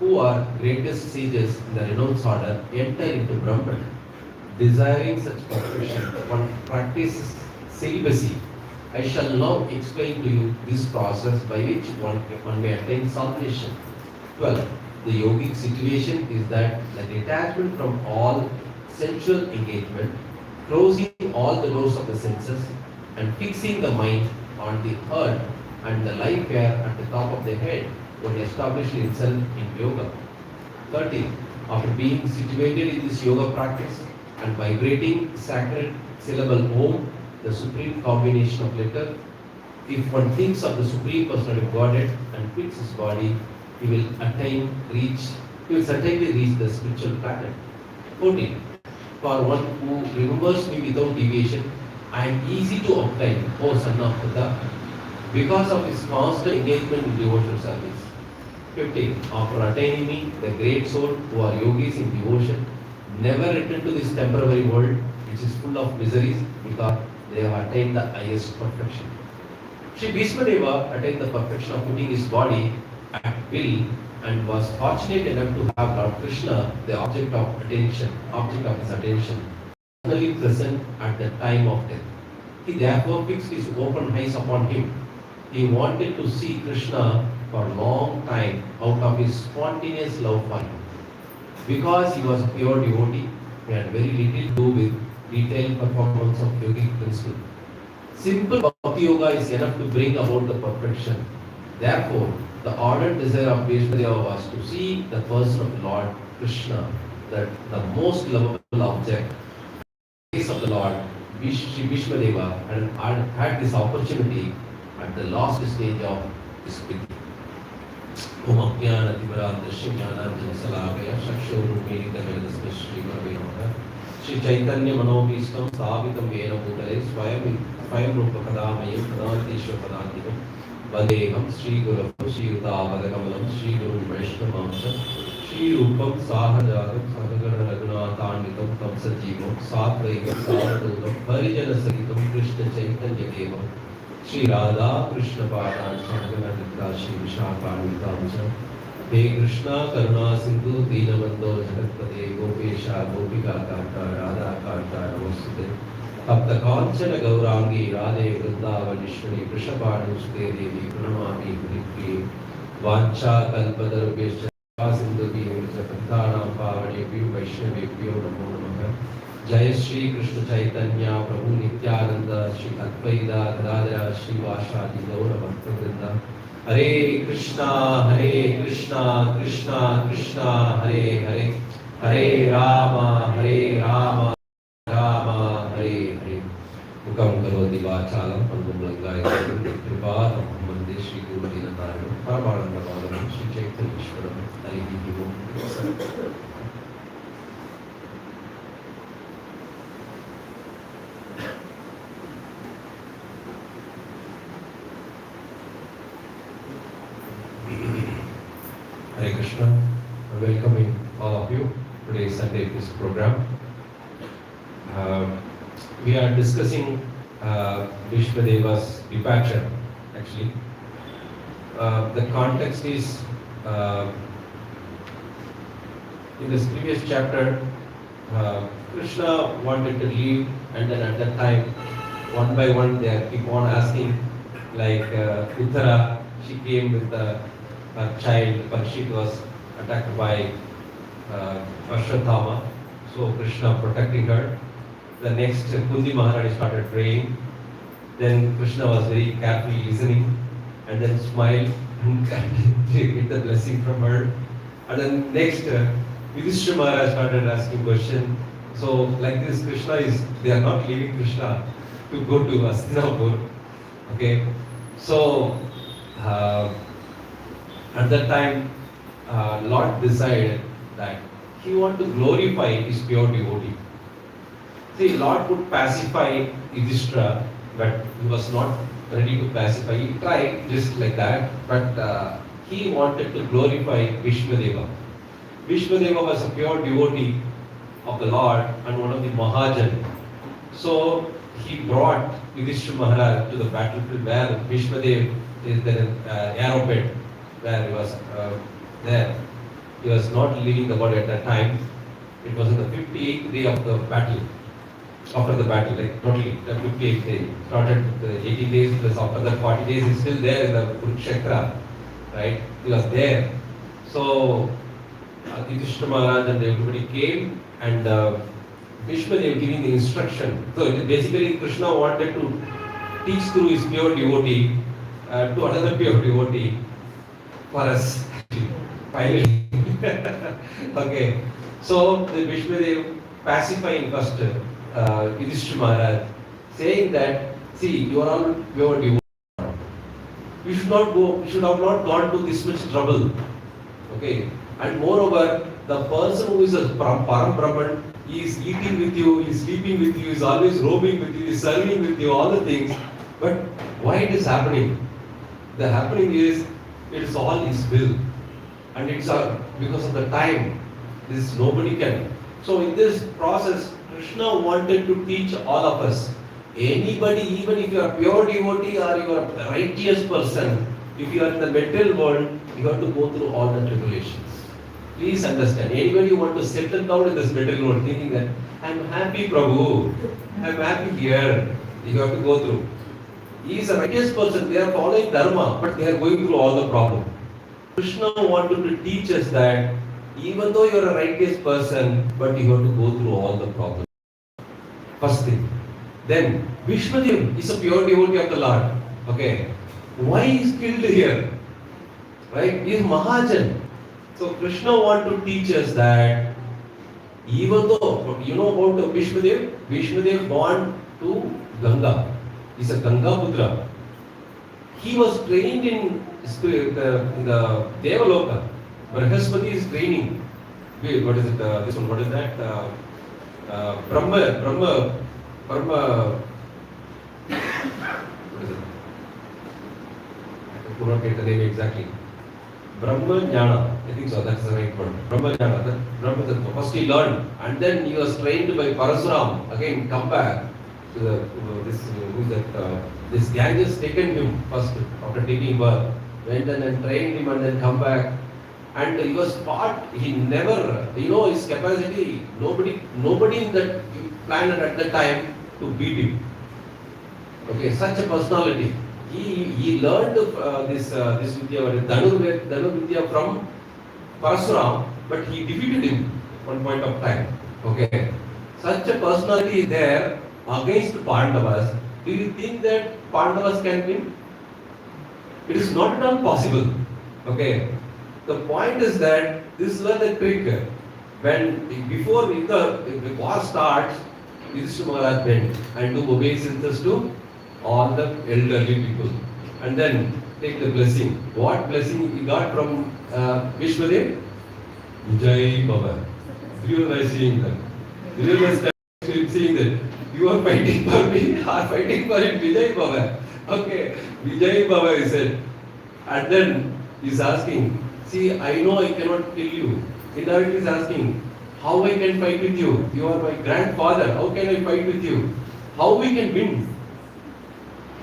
who are greatest sages in the renounced order, enter into Brahman. Desiring such perfection, one practices celibacy. I shall now explain to you this process by which one may attain salvation. 12. The yogic situation is that the detachment from all sensual engagement, closing all the doors of the senses, and fixing the mind on the earth and the life air at the top of the head would establish itself in yoga. 13. After being situated in this yoga practice and vibrating sacred syllable Om, the supreme combination of letter, if one thinks of the Supreme Personality of Godhead and quits his body, he will certainly reach the spiritual planet. 14. For one who remembers me without deviation, I am easy to obtain, O son of Buddha, because of his constant engagement in devotional service. 15. After attaining me, the great soul who are yogis in devotion never return to this temporary world which is full of miseries because they have attained the highest perfection. Sri Bhishmadeva attained the perfection of putting his body at will and was fortunate enough to have Lord Krishna, the object of his attention, personally present at the time of death. He therefore fixed his open eyes upon him. He wanted to see Krishna for a long time out of his spontaneous love for him. Because he was a pure devotee, he had very little to do with detailed performance of yogic principle. Simple bhakti yoga is enough to bring about the perfection. Therefore, the ardent desire of Bhishmadeva was to see the person of the Lord Krishna, the most lovable object, the face of the Lord. Sri Bhishmadeva had this opportunity at the last stage of his bhakti. Om Ajnanatimirandasya Jnananjanasalakaya Chakshurupenitamedasya Shri Gurave Namaha. Shri Chaitanya Manobhistam Sthapitam Yena Bhutale Swayam Rupa Kadamayam Kadanteshwa Kadantikam Vandeham Shri Guru Shri Udavadakamalam Shri Guru Vaishnavamsa Shri Rupam Sahajagam Sadagana Raghunathanvitam Tam Sajivam Satvaivam Sadhutam Harijana Sagitam Krishna Chaitanya Devam Shri Radha Krishna Padan Sadagana Nitya Shri Vishakhanvitamsa He Krishna Karuna Sindhu Deenabandho Jagatpate Gopesha Gopika Karta Radha Karta Namaste Tapta Kanchana Gaurangi Radhe Vrindavadishwari Krishabhanuste Devi Pranamami Purikri Vancha Kalpadarubhesha Sindhu Devirja Panthanam Pavanebhyo Vaishnavebhyo Namo Namaha Jai Shri Krishna Chaitanya Prabhu Nityananda Shri Advaita Gadadhara Shri Vashadi Gaura Bhaktavrinda Hare Krishna Krishna Krishna Hare Hare Hare Rama Rama Hare Hare Mukam Karoti Vachalam Pandumlangai Kripa Mande Shri Guru Dinataram Paramananda Bhagavan Shri Chaitanya Ishwaram Hare Hare. Hare Krishna, welcoming all of you. Today is Sunday Quiz program. We are discussing Bhishmadeva's departure. Actually, the context is in this previous chapter, Krishna wanted to leave, and then at that time, one by one, they keep on asking, like Uttara, she came with her child, but she was attacked by Ashwatthama, so Krishna protecting her. The next, Kundi Maharani started praying. Then Krishna was very carefully listening, and then smiled and get the blessing from her. And then next, Yudhishthira Maharaj started asking questions. So like this, they are not leaving Krishna to go to Hastinapur. Okay, so at that time, Lord decided that he wanted to glorify his pure devotee. See, Lord could pacify Yudhishthira, but he was not ready to pacify. He tried just like that, but he wanted to glorify Bhishmadeva. Bhishmadeva was a pure devotee of the Lord and one of the Mahajan. So he brought Yudhishthira Maharaj to the battlefield where Bhishmadeva is the arrow pit, where he was there. He was not leaving the body at that time. It was in the 58th day of the battle. After the battle, like totally, the 58th day. Started the 18 days plus after the 40 days, he's still there in the Kurukshetra. Right? He was there. So, Yudhishthira Maharaj and everybody came and Bhishma they were giving the instruction. So basically Krishna wanted to teach through his pure devotee to another pure devotee for us. Finally. Okay. So the Bhishma they pacifying first Yudhishthira Maharaj, saying that, see, you are all pure devotee. You should not go, you should have not gone to this much trouble. Okay. And moreover, the person who is a Param Brahman, he is eating with you, he is sleeping with you, he is always roaming with you, he is serving with you, all the things. But why it is happening? The happening is, it is all his will. And it's because of the time. This nobody can. So in this process, Krishna wanted to teach all of us. Anybody, even if you are pure devotee or you are a righteous person, if you are in the material world, you have to go through all the tribulations. Please understand. Anybody who want to settle down in this material world thinking that I am happy, Prabhu, I am happy here, you have to go through. He is a righteous person, they are following Dharma, but they are going through all the problems. Krishna wanted to teach us that even though you are a righteous person, but you have to go through all the problems. First thing. Then, Vishwadev is a pure devotee of the Lord. Okay. Why he is killed here? Right? He is Mahajan. So, Krishna wanted to teach us that even though, you know about Vishwadev? Vishwadev born to Ganga. He is a Ganga Putra. He was trained in the Devaloka. Brihaspati is training. Wait, what is it? This one, what is that? Brahma. What is it? I could not get the name exactly. Brahma Jnana. I think so, that's the right word. Brahma Jnana. First he learned, and then he was trained by Parasuram. Again, come back to this gang has taken him first after taking birth. Went and trained him and then come back. And he was taught, he never, his capacity, nobody in that planet at that time to beat him. Okay, such a personality. He learned this Vidya, Dhanu Vidya from Parasuram, but he defeated him one point of time. Okay, such a personality is there against Pandavas. Do you think that Pandavas can win? It is not at all possible. Okay. The point is that this is where the trick. Before the war starts, Yudhishthira Maharaj went and do obeisance to all the elderly people. And then take the blessing. What blessing he got from Vishwadev? Vijay Baba. You are seeing that. You are seeing that. You are fighting for me, are fighting for it, Vijay Baba. Okay, Vijay Baba is it. And then he is asking, see, I know I cannot kill you. Indirectly is asking, how I can fight with you? You are my grandfather. How can I fight with you? How we can win?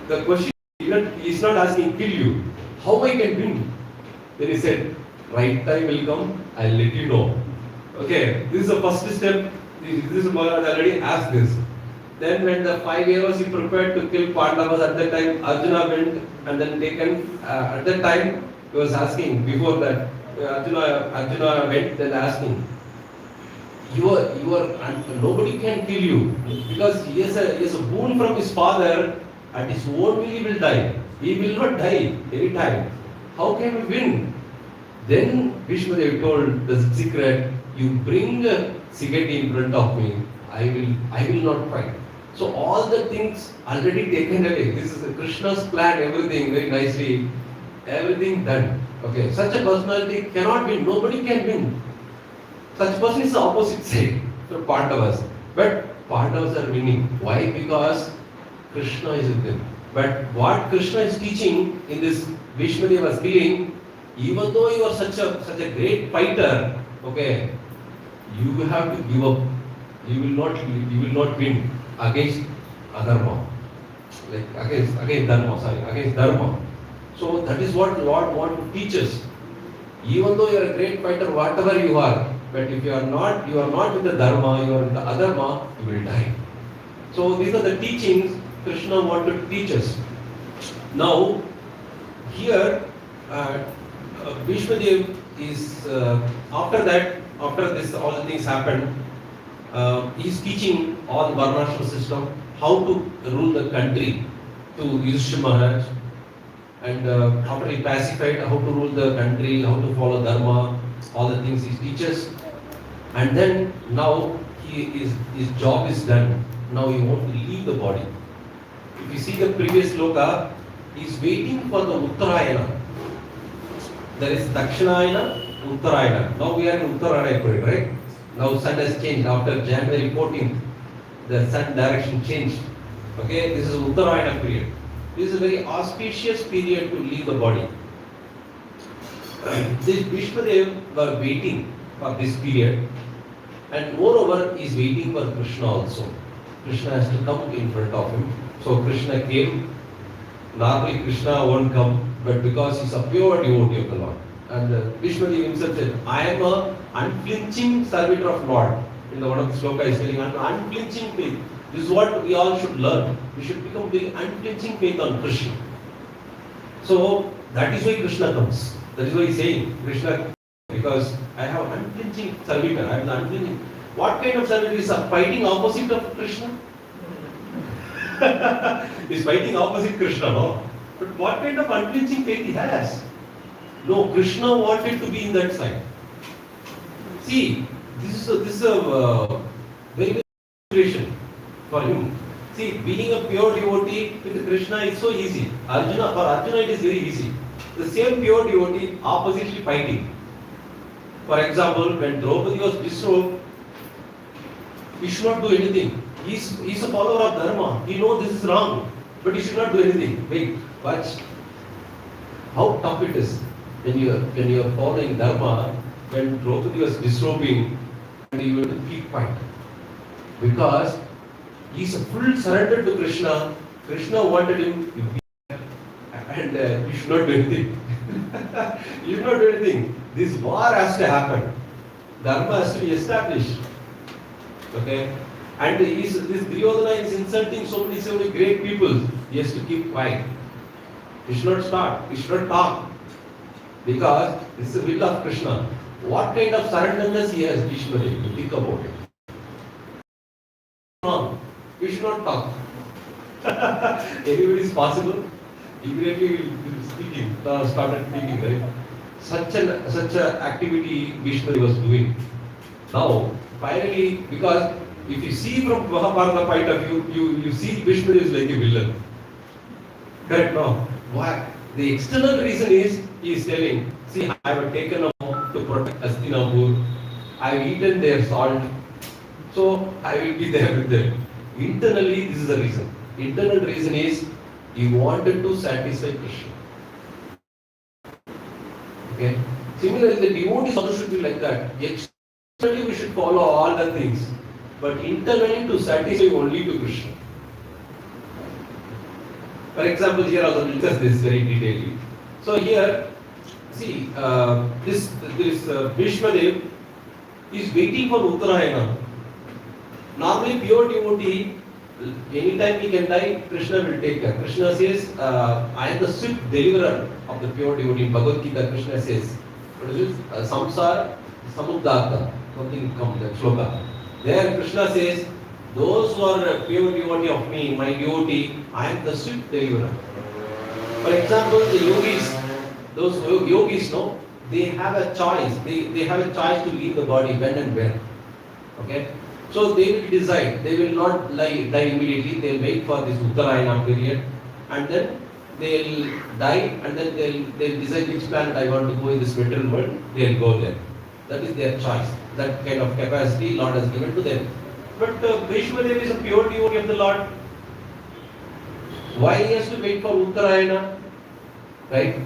The question is not asking kill you. How I can win? Then he said, right time will come, I'll let you know. Okay, this is the first step. This is Maharaj already asked this. Then when the 5 arrows he prepared to kill Pandavas, at that time Arjuna went and then taken, at that time he was asking, before that, Arjuna went then asking, you are, nobody can kill you because he has a boon from his father, at his own will he will die. He will not die any time. How can we win? Then Vishwadev told the secret, you bring Sigeti in front of me, I will not fight. So all the things already taken away. This is Krishna's plan, everything very nicely, everything done. Okay, such a personality cannot win, nobody can win. Such person is the opposite side for Pandavas. But Pandavas are winning. Why? Because Krishna is with them. But what Krishna is teaching in this Vishwadeva killing, even though you are such a great fighter, okay, you will have to give up. You will not win against adharma. Like against dharma. So that is what Lord wants to teach us. Even though you are a great fighter, whatever you are, but if you are not with the dharma, you are in the adharma, you will die. So these are the teachings Krishna wanted to teach us. Now, here, Bhishma Dev is after that, after this all the things happened, he is teaching all the Varnashram system how to rule the country to Yudhishthira Maharaj, and after he pacified how to rule the country, how to follow dharma, all the things he teaches, and then now his job is done. Now he wants to leave the body. If you see the previous sloka, he is waiting for the Uttarayana. There is Dakshinayana, Uttarayana. Now we are in Uttarayana period, right? Now sun has changed after January 14th. The sun direction changed. Okay, this is Uttarayana period. This is a very auspicious period to leave the body. This Bhishma Dev were waiting for this period, and moreover is waiting for Krishna also. Krishna has to come in front of him. So Krishna came. Normally Krishna won't come, but because he's a pure devotee of the Lord. And Bhishma Dev himself said, I am an unflinching servitor of Lord. In the one of the sloka is telling, unflinching faith. This is what we all should learn. We should become very unflinching faith on Krishna. So that is why Krishna comes. That is why he is saying, Krishna, because I have unflinching servitor. I am the unflinching. What kind of servitor is fighting opposite of Krishna? He is fighting opposite Krishna, no? But what kind of unflinching faith he has? No, Krishna wanted to be in that side. See, this is a very good situation for him. See, being a pure devotee with Krishna is so easy. For Arjuna it is very easy. The same pure devotee oppositely fighting. For example, when Draupadi was disrobed, he should not do anything. He is a follower of Dharma. He knows this is wrong, but he should not do anything. Wait, watch. How tough it is when you are following Dharma. When Draupadi was disrobing, and he will keep quiet because he is a full surrender to Krishna. Krishna wanted him to be, and you should not do anything. You should not do anything. This war has to happen. Dharma has to be established. Okay? And this Duryodhana is insulting so many great people. He has to keep quiet. He should not start. He should not talk. Because this is the will of Krishna. What kind of surrenderness he has, Bhishma Dev? Think about it. No, we should not talk. Anybody is possible? Immediately speaking, started speaking, right? Such an activity Bhishma Dev was doing. Now, finally, because if you see from Mahabharata point of view, you see Bhishma Dev is like a villain. Correct? No. Why? The external reason is he is telling, see, I have taken a vow to protect Hastinapur. I have eaten their salt, so I will be there with them. Internally, this is the reason. Internal reason is he wanted to satisfy Krishna. Okay. Similarly, the devotees also should be like that. Externally, we should follow all the things, but internally to satisfy only to Krishna. For example, here also we'll discuss this very detailedly. So here, see, this Bhishma Dev is waiting for Uttarayana. Normally, pure devotee, anytime he can die, Krishna will take care. Krishna says, I am the swift deliverer of the pure devotee. In Bhagavad Gita, Krishna says, what is it? Samsara Samuddarta. Something comes, that sloka. There, Krishna says, those who are a pure devotee of me, my devotee, I am the swift deliverer. For example, the yogis, those yogis, no, they have a choice. They have a choice to leave the body when and where. Okay? So they will decide. They will not die immediately. They will wait for this Uttarayana period, and then they will die, and then they will decide which planet I want to go in this material world. They will go there. That is their choice. That kind of capacity Lord has given to them. But Bhishma Dev is a pure devotee of the Lord. Why he has to wait for Uttarayana? Right?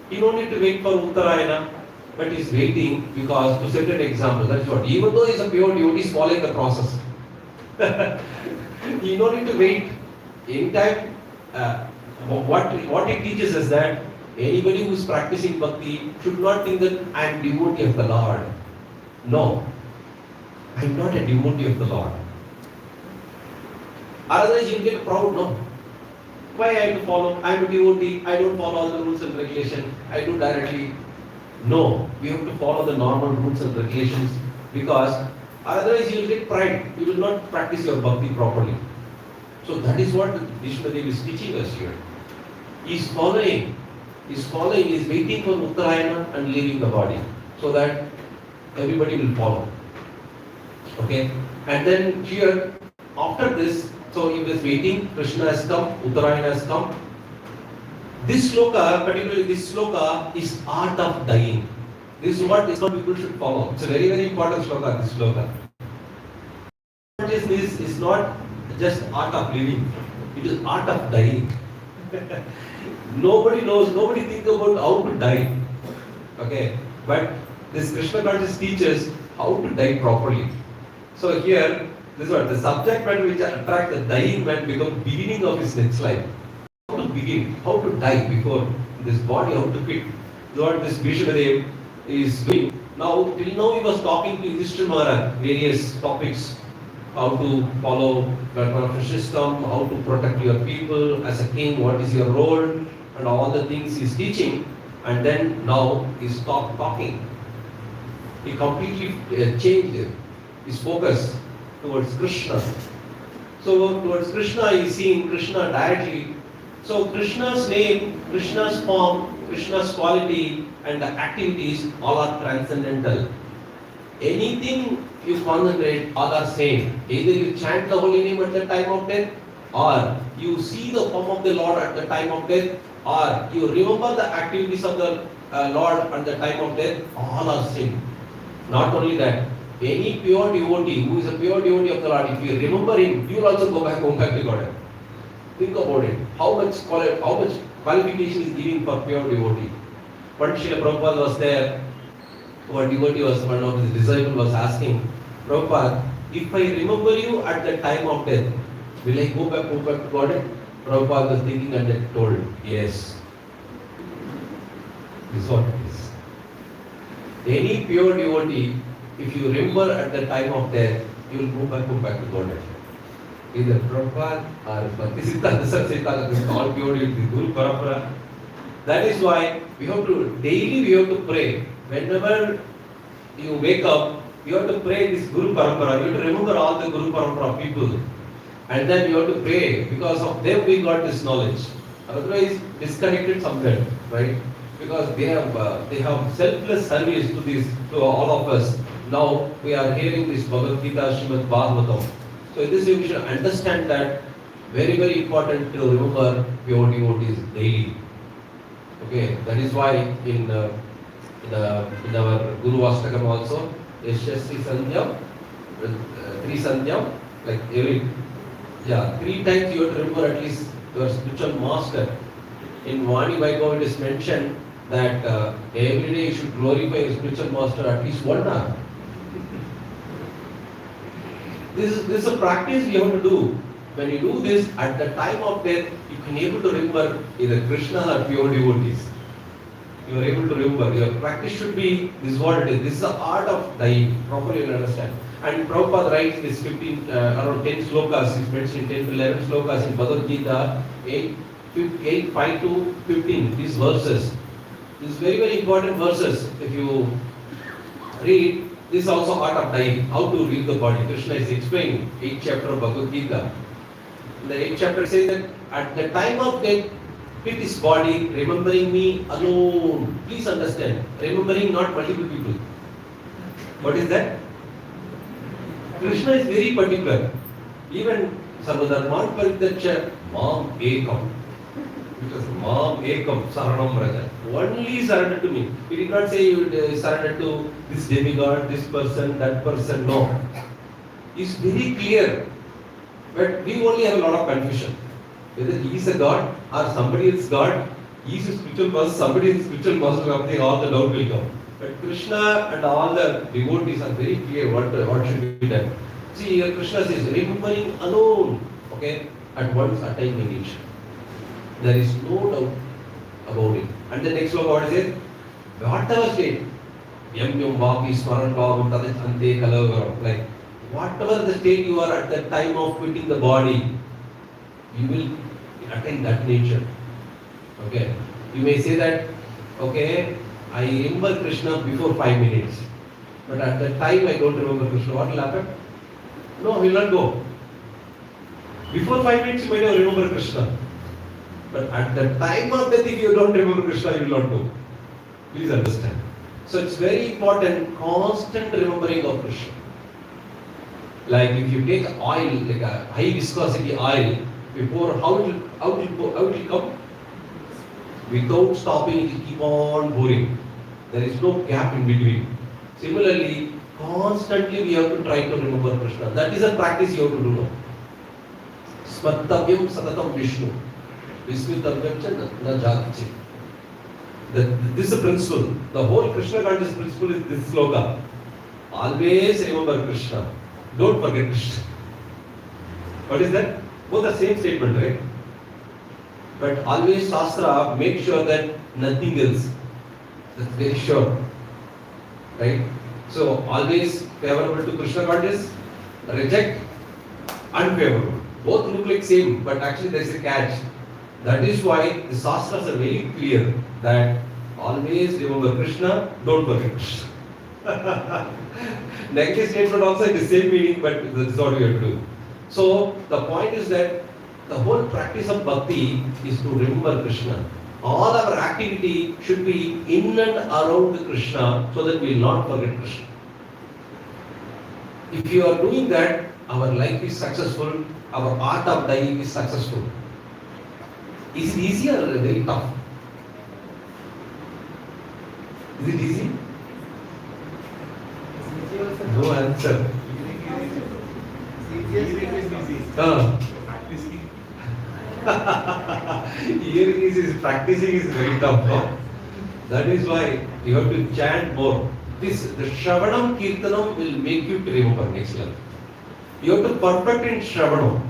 He don't need to wait for Uttarayana, but he is waiting because to set an example. That's what. Even though he is a pure devotee, he is following the process. You don't need to wait. Anytime, what it teaches is that Anybody who is practicing bhakti should not think that I am devotee of the Lord. No, I am not a devotee of the Lord. Otherwise you will get proud, no? Why I have to follow? I am a devotee, I don't follow all the rules and regulations, I do directly. No, you have to follow the normal rules and regulations, because otherwise you will get pride, you will not practice your bhakti properly. So that is what Vishnudev is teaching us here. He is following, he is waiting for Uttarayana and leaving the body, so that everybody will follow. Okay? And then here, after this, so he was waiting, Krishna has come, Uttarayana has come. This sloka, particularly this sloka, is art of dying. This is what people should follow. It's a very, very important sloka, this sloka. This is not just art of living, it is art of dying. Nobody knows, nobody thinks about how to die. Okay, but this Krishna consciousness teaches how to die properly. So here, this is what the subject matter which attracts the dying man becomes beginning of his next life. How to begin, how to die before this body, how to quit. This is what this Vishnudev is doing. Now, till now he was talking to Yudhishthira Maharaj, various topics. How to follow the system, how to protect your people as a king, what is your role, and all the things he's teaching. And then now he stopped talking. He completely changed his focus towards Krishna. So towards Krishna, he is seeing Krishna directly. So Krishna's name, Krishna's form, Krishna's quality and the activities all are transcendental. Anything you concentrate, all are same. Either you chant the holy name at the time of death, or you see the form of the Lord at the time of death, or you remember the activities of the Lord at the time of death, all are same. Not only that, any pure devotee who is a pure devotee of the Lord, if you remember him, you will also go back to God. Think about it. How much qualification is giving for pure devotee? But Srila Prabhupada was there. One devotee was, one of his disciples was asking, Prabhupada, if I remember you at the time of death, will I go back to God? Prabhupada was thinking and then told, yes. This is what it is. Any pure devotee, if you remember at the time of death, you will go back to God. Either Prabhupada or Bhaktisiddhanta Saraswati, this is all pure devotee, Guru Parampara. That is why we have to, daily we have to pray. Whenever you wake up, you have to pray this Guru Parampara. You have to remember all the Guru Parampara people. And then you have to pray. Because of them we got this knowledge. Otherwise, disconnected somewhere, right? Because they have selfless service to all of us. Now we are hearing this Bhagavad Gita, Srimad Bhagavatam. So in this way we should understand that very, very important to remember pure devotees daily. Okay, that is why in our Guru Ashtakam also, Yashasri Sandhyam, 3 Sandhyam, like every, 3 times you have to remember at least your spiritual master. In Vani Vaibhava it is mentioned that every day you should glorify your spiritual master at least 1 hour. This is a practice we have to do. When you do this, at the time of death, you can be able to remember either Krishna or pure devotees. You are able to remember. Your practice should be, this is what it is. This is the art of dying. Properly you understand. And Prabhupada writes this around 10 slokas, he's mentioned 10 to 11 slokas in Bhagavad Gita, 8, 5 to 15, these verses. These very, very important verses. If you read, this is also art of dying, how to leave the body. Krishna is explaining 8th chapter of Bhagavad Gita. In the 8th chapter says that at the time of death, quit his body, remembering me alone. Please understand, remembering not multiple people. What is that? Krishna is very particular. Even Sarvadharman Parityaksha, Mam Ekam. Because Mam Ekam, Saranam Raja. Only surrender to me. He did not say you surrender to this demigod, this person, that person. No. It's very clear. But we only have a lot of confusion. Whether he is a god or somebody is god, he is a spiritual person, somebody is a spiritual person, all the doubt will come. But Krishna and all the devotees are very clear what should be done. See, here Krishna says, remembering alone, okay, at once attain each. There is no doubt about it. And the next sloka, what is it? Whatever state, yam yam vapi smaran bhavam tadat ante kalavaram, like whatever the state you are at the time of quitting the body, you will attain that nature. Okay. You may say that, okay, I remember Krishna before 5 minutes, but at that time I don't remember Krishna. What will happen? No, I will not go. Before 5 minutes you might have remember Krishna, but at the time of death, if you don't remember Krishna, you will not go. Please understand. So it's very important, constant remembering of Krishna. Like if you take oil, like a high viscosity oil, before how it will come? Without stopping, it will keep on pouring. There is no gap in between. Similarly, constantly we have to try to remember Krishna. That is a practice you have to do now. Smartavyam satatam Vishnu. Vismitavyam cha na jati. This is a principle. The whole Krishna conscious principle is this sloka. Always remember Krishna. Don't forget Krishna. What is that? Both the same statement, right? But always Shastra make sure that nothing else. That's very sure. Right? So always favorable to Krishna conscious, reject unfavorable. Both look like same, but actually there is a catch. That is why the Shastras are very clear that always remember Krishna, don't forget Krishna. Next statement also has the same meaning, but this is what we have to do. So the point is that the whole practice of bhakti is to remember Krishna. All our activity should be in and around Krishna so that we will not forget Krishna. If you are doing that, our life is successful, our art of dying is successful. Is it easy or very tough? Is it easy? No answer. Hearing is practicing is very tough. No? That is why you have to chant more. The Shravanam Kirtanam will make you to remember next level. You have to perfect in Shravanam,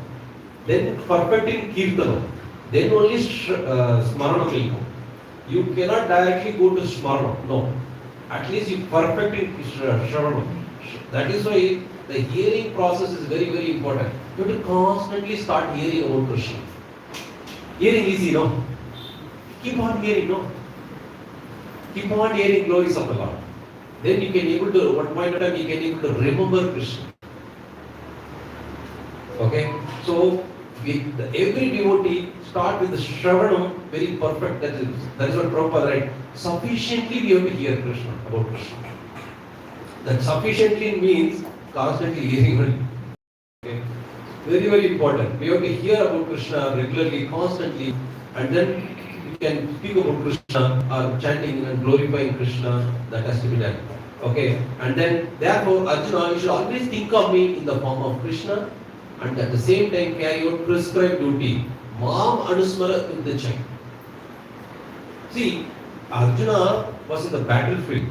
then perfect in Kirtanam, then only Smarana will come. You cannot directly go to Smarana. No. At least you perfect in Shravanam. That is why the hearing process is very, very important. You have to constantly start hearing about Krishna. Hearing easy, no? Keep on hearing, no? Keep on hearing glories of the Lord. Then you can able to, at one point of time, you can able to remember Krishna. Okay? So, every devotee start with the Shravanam, very perfect. That is what Prabhupada writes. Sufficiently we have to hear Krishna, about Krishna. That sufficiently means constantly hearing. Okay? Very, very important. We have to hear about Krishna regularly, constantly, and then you can speak about Krishna or chanting and glorifying Krishna. That has to be done. Okay? And then, therefore, Arjuna, you should always think of me in the form of Krishna and at the same time carry out prescribed duty. Mam Anusmara Uddachai. See, Arjuna was in the battlefield.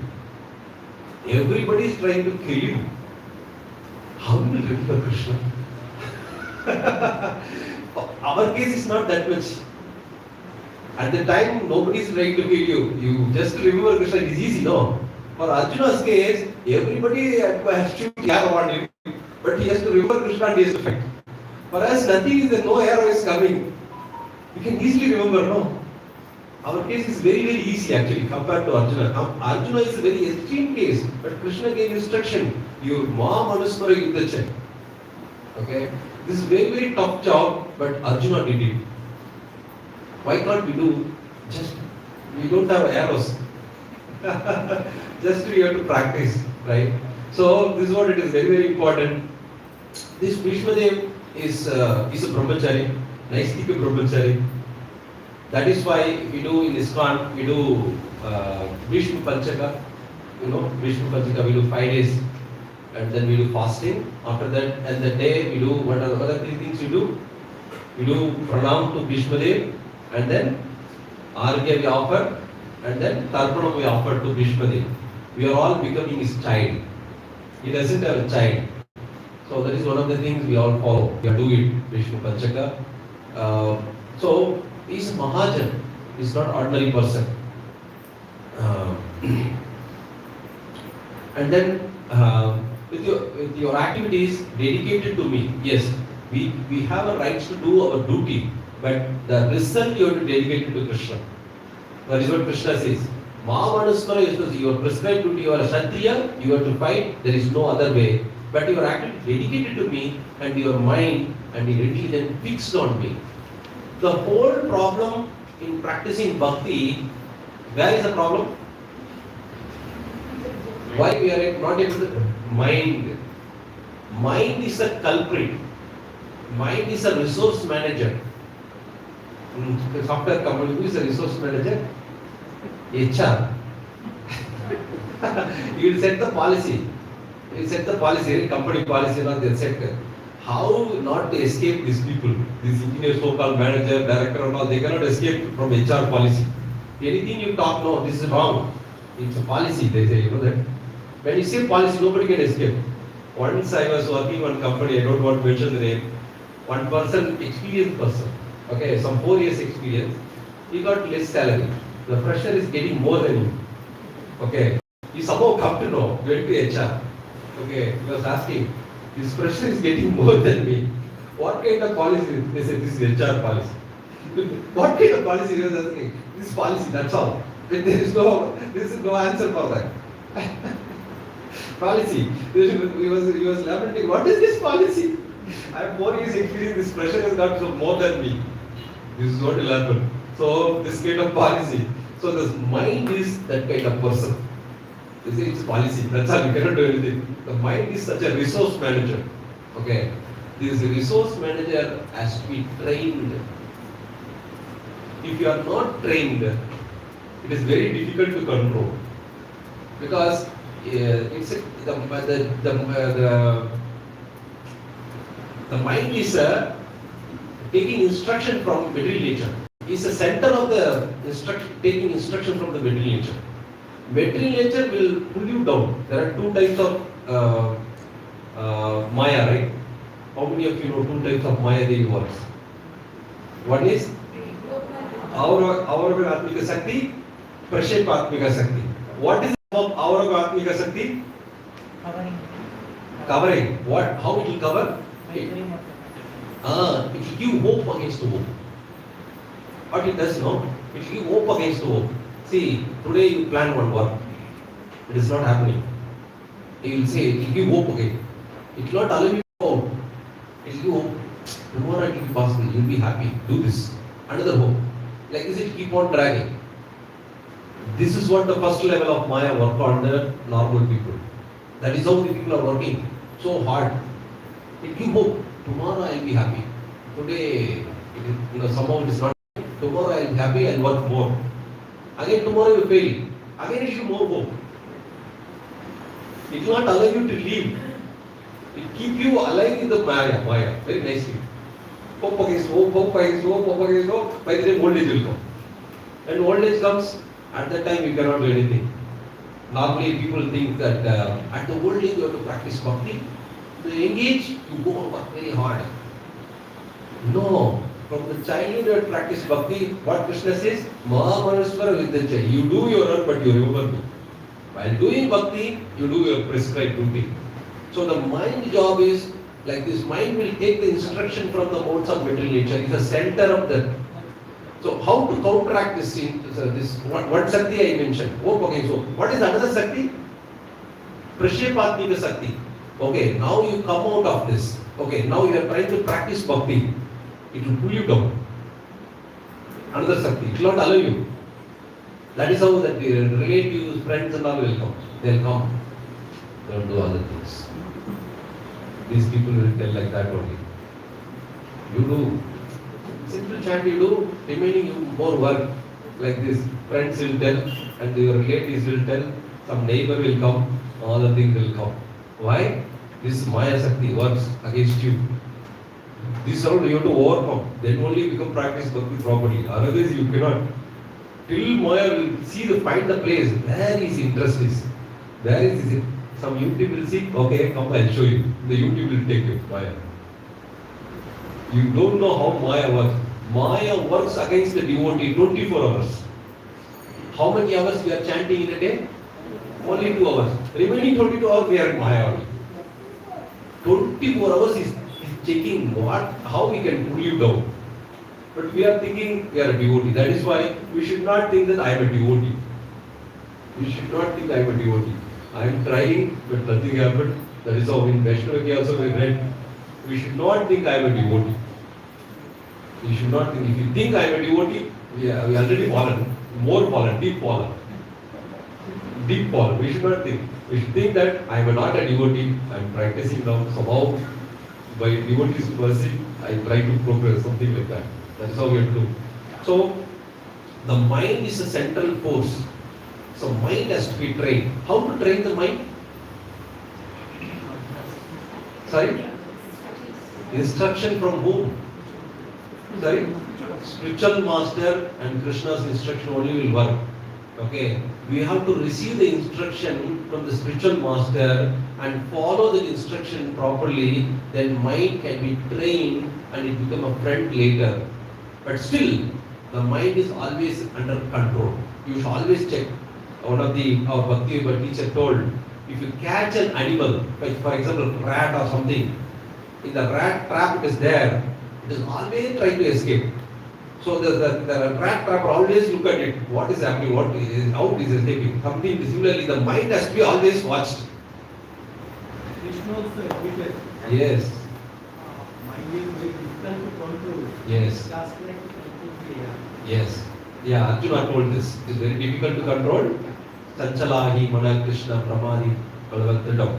Everybody is trying to kill you. How will you remember Krishna? Our case is not that much. At the time, nobody is trying to kill you. You just remember Krishna, it is easy, no? For Arjuna's case, everybody has to care about him, but he has to remember Krishna and he has to fight. For us, nothing is there, no arrow is coming. You can easily remember, no? Our case is very, very easy actually compared to Arjuna. Arjuna is a very extreme case, but Krishna gave instruction. You Mam Anusmara Yuddhacha. Okay? This is very, very tough job, but Arjuna did it. Why can't we do just, we don't have arrows. Just we have to practice, right? So this is what it is, very, very important. This Bhishmadev is a brahmachari, nicely brahmachari. That is why we do in ISKCON, we do Bhishma Panchaka. You know, Bhishma Panchaka, we do 5 days. And then we do fasting. After that, and the day we do what are the other 3 things we do? We do pranam to Bhishmadev, and then Argya we offer, and then Tarpanam we offer to Bhishmadev. We are all becoming his child. He doesn't have a child. So that is one of the things we all follow. We do it, Bhishma Panchaka. So he is Mahajan. He's not ordinary person. Uh, and then with your activities dedicated to me, yes, we have a right to do our duty, but the result you have to dedicate it to Krishna. That is what Krishna says. Mahamanusmara is your prescribed duty. You are a Kshatriya, you have to fight, there is no other way. But you are actually dedicated to me, and your mind and your religion fixed on me. The whole problem in practicing bhakti, where is the problem? Why we are not able to? Mind. Mind is a culprit. Mind is a resource manager. The software company, who is a resource manager? HR. You will set the policy. You will set the policy, company policy, they'll set how not to escape these people. These engineers, so-called manager, director and all, they cannot escape from HR policy. Anything you talk, no, this is wrong. It's a policy, they say, you know that. When you say policy, nobody can escape. Once I was working in one company, I don't want to mention the name. One person, experienced person, okay, some 4 years experience, he got less salary. The pressure is getting more than him. Okay, he somehow come to know, went to HR. Okay, he was asking, this pressure is getting more than me. What kind of policy? They said, this is HR policy. What kind of policy? He was asking, this policy, that's all. There is no answer for that. Policy. He was lamenting, what is this policy? I have 4 years experience, this pressure has got more than me. This is what will happen. So, this kind of policy. So, this mind is that kind of person. You see, it's policy, that's all, you cannot do anything. The mind is such a resource manager. Okay. This resource manager has to be trained. If you are not trained, it is very difficult to control. Because it's the mind is taking instruction from material nature. It's the center of the taking instruction from the material nature. Material nature will pull you down. There are 2 types of Maya, right? How many of you know 2 types of Maya Devi works? One is Auragatmika Sakti, Prashepatmika Sakti. What is Auragatmika Sakti? Covering. What? How it will cover? It will give hope against hope. What it does, no? It will give hope against hope. See, today you plan one work. It is not happening. You will say, it will give hope again. It will not allow you to hope. It will give hope. Tomorrow it will be possible. You will be happy. Do this. Another hope. Like this, it keep on dragging. This is what the first level of Maya work on the normal people. That is how the people are working so hard. It gives hope. Tomorrow I will be happy. Today, somehow it is not. Tomorrow I will be happy and work more. Again tomorrow you fail. Again it will more hope. It will not allow you to leave. It keep you alive in the Maya. Very nicely. Hope against hope, hope against hope, hope against hope. By the time old age will come. And old age comes, at that time you cannot do anything. Normally people think that at the old age you have to practice bhakti. To engage, you go and work very hard. No. From the childhood you have to practice bhakti. What Krishna says? Mahamanusmara Vidyacha. You do your own, but you remember me. While doing bhakti, you do your prescribed duty. So the mind job is like this. Mind will take the instruction from the modes of material nature. It's the center of that. So how to counteract this? This one Sakti I mentioned. Hope against hope. What is another Sakti? Prashepatmika Sakti. Okay, now you come out of this. Okay, now you are trying to practice bhakti. It will pull you down. Another Sakti. It will not allow you. That is how that the relatives, friends and all will come. They will come. They will do other things. These people will tell like that only. You do simple chant, you do, remaining you more work. Like this, friends will tell and your relatives will tell, some neighbor will come, all the things will come. Why? This Maya Sakti works against you. This all you have to overcome. Then only you can practice bhakti properly. Otherwise you cannot. Till Maya will find the place where his interest is. Where is it? Some YouTube will see, okay, come I'll show you. The YouTube will take you, Maya. You don't know how Maya works. Maya works against the devotee 24 hours. How many hours we are chanting in a day? Only 2 hours. Remaining 22 hours we are in Maya only. 24 hours is checking how we can pull you down. But we are thinking we are a devotee. That is why we should not think that I am a devotee. We should not think I am a devotee. I am trying, but nothing happened. That is how in Vaishnava also we read. We should not think I am a devotee. We should not think. If you think I am a devotee, we already fallen. More fallen, deep fallen. Deep fallen. We should not think. We should think that I am not a devotee. I am practicing now. Somehow, by devotee's mercy, I try to progress, something like that. That is how we have to do. So, the mind is a central force. So, mind has to be trained. How to train the mind? Sorry? Instruction from whom? Sorry? Spiritual master and Krishna's instruction only will work. Okay? We have to receive the instruction from the spiritual master and follow the instruction properly, then mind can be trained and it become a friend later. But still, the mind is always under control. You should always check. One of our Bhakti Yoga teacher told, if you catch an animal, like for example rat or something, in the rat trap it is there, it is always trying to escape. So the rat trap always look at it, what is happening, how it is escaping. Something similarly, the mind has to be always watched. Yes. Mind is very difficult to control. Yes. Yes. Yeah, Arjuna told this. It is very difficult to control. Sanchalahi, Mana, Krishna, Pramadi, Balavattadam.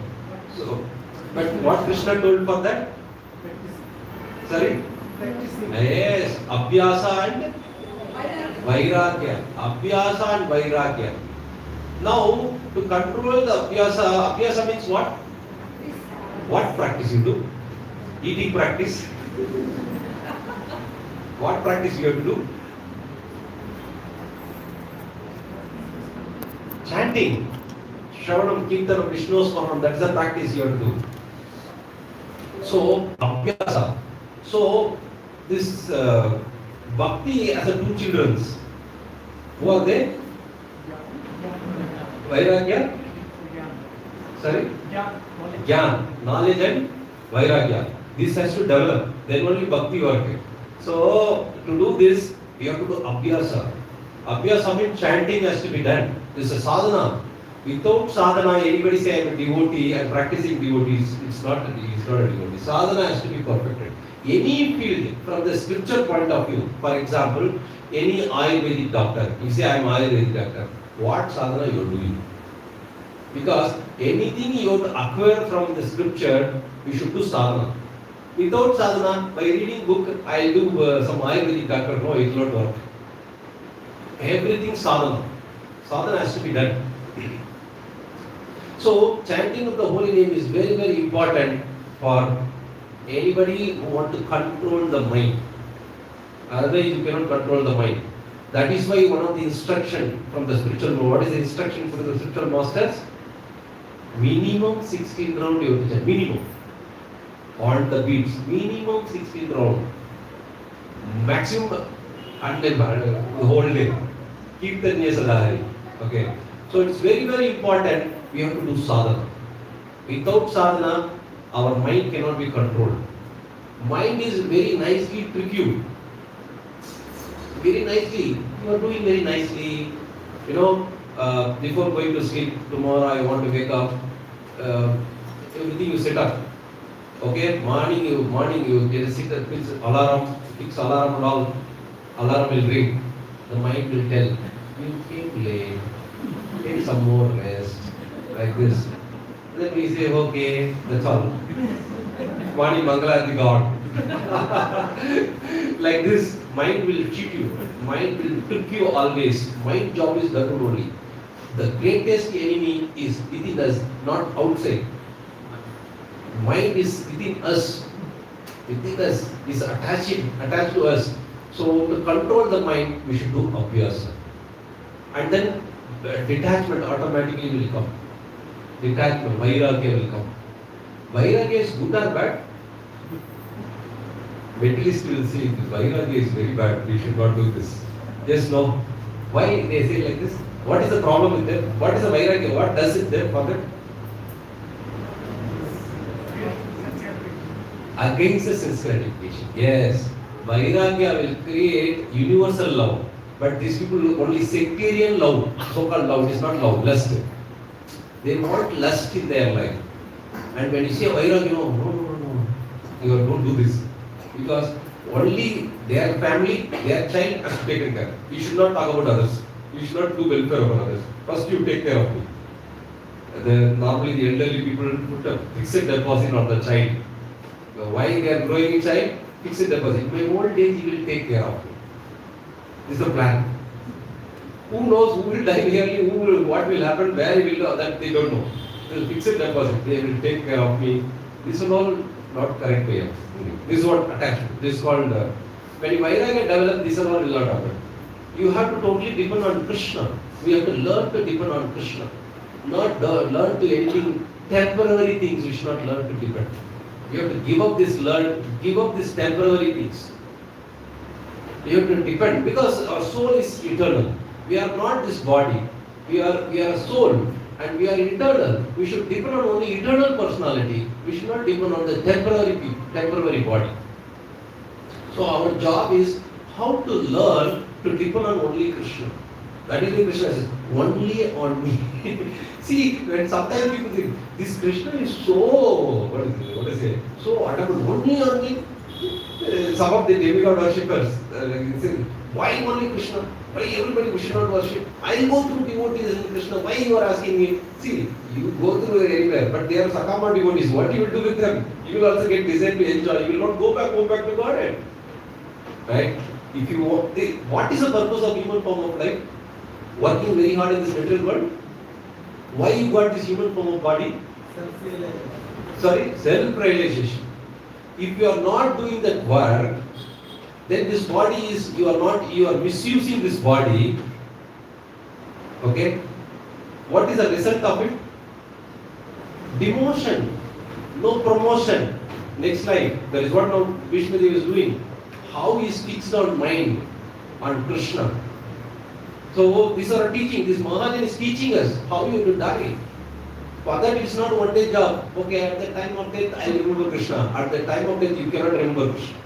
So, but what Krishna told for that? Sorry? Yes, Abhyasa and Vairagya. Abhyasa and Vairagya. Now, to control the Abhyasa means what? What practice you do? Eating practice. What practice you have to do? Chanting. Shravanam, Kirtanam, Vishnu Smaranam, that's the practice you have to do. So, Abhyasa. So, this Bhakti has two children. Who are they? Vairagya? Sorry? Jnana, knowledge and Vairagya. This has to develop. Then only Bhakti work. So, to do this, we have to do Abhyasa. Abhyasa means chanting has to be done. This is a sadhana. Without sadhana, anybody say I am a devotee, I am practicing devotees. It's not a devotee. Sadhana has to be perfected. Any field, from the scripture point of view, for example, any Ayurvedic doctor, you say I am Ayurvedic doctor, what sadhana you are doing? Because anything you have to acquire from the scripture, you should do sadhana. Without sadhana, by reading book, I will do some Ayurvedic doctor, no, it will not work. Everything sadhana. Sadhana has to be done. So, chanting of the holy name is very, very important for anybody who want to control the mind. Otherwise, you cannot control the mind. That is why one of the instruction from the spiritual master, what is the instruction from the spiritual masters? Minimum 16 rounds you have to chant. Minimum. On the beats. Minimum 16 rounds. Maximum the whole day. Keep the Sadhari. Okay. So it's very, very important we have to do sadhana. Without sadhana, our mind cannot be controlled. Mind is very nicely tricky. Very nicely. You are doing very nicely. You know, before going to sleep, tomorrow I want to wake up. Everything you set up. Okay, morning you just sit and fix alarm and all. Alarm will ring. The mind will tell, you came late. Take some more rest. Like this. Then we say, okay, that's all. Mani Mangala the God. Like this, mind will cheat you. Mind will trick you always. Mind job is that only. The greatest enemy is within us, not outside. Mind is within us. Within us is attached to us. So to control the mind, we should do abhyasa. And then detachment automatically will come. Detachment, vairagya will come. Vairagya is good or bad? Mentalist will say this Vairagya is very bad, we should not do this. Just know why they say like this. What is the problem with them? What is the Vairagya? What does it them for them? Against the sense gratification. Yes, Vairagya will create universal love. But these people only sectarian love, so-called love, it is not love, lust. They want lust in their life. And when you say Vairagya, no, you don't do this. Because only their family, their child has to be taken care. You should not talk about others. You should not do welfare of others. First you take care of me. Normally the elderly people put a fixed deposit on the child. Why they are growing a child? Fixed deposit. In my old age he will take care of me. This is the plan. Who knows who will die early, what will happen, where he will go, that they don't know. They will fix a deposit. They will take care of me. This is all not correct way of thinking. This is what attachment. This is called, when Vairagya develops, this all will not happen. You have to totally depend on Krishna. We have to learn to depend on Krishna. Not learn to anything, temporary things we should not learn to depend. You have to give up this temporary things. You have to depend, because our soul is eternal. We are not this body. We are a soul and we are eternal. We should depend on only eternal personality. We should not depend on the temporary body. So our job is how to learn to depend on only Krishna. That is why Krishna says, only on me. See, when sometimes people think, this Krishna is so, what is it? So wonderful, only on me. Some of the demigod worshippers say, why only Krishna? Why everybody should not worship? I go through devotees in Krishna. Why you are asking me? See, you go through anywhere, but they are Sakama devotees. What you will do with them? You will also get desire to enjoy. You will not go back to Godhead. Right? If you want, what is the purpose of human form of life? Working very hard in this material world? Why you got this human form of body? Self-realization. If you are not doing that work, then this body is, you are misusing this body. Okay? What is the result of it? Demotion, no promotion. Next slide. That is what now Vishnu Dev is doing. How he fixed on mind on Krishna. So these are teaching. This Mahajan is teaching us how you have to die. For that it's not one day job. Okay, at the time of death I remember Krishna. At the time of death you cannot remember Krishna.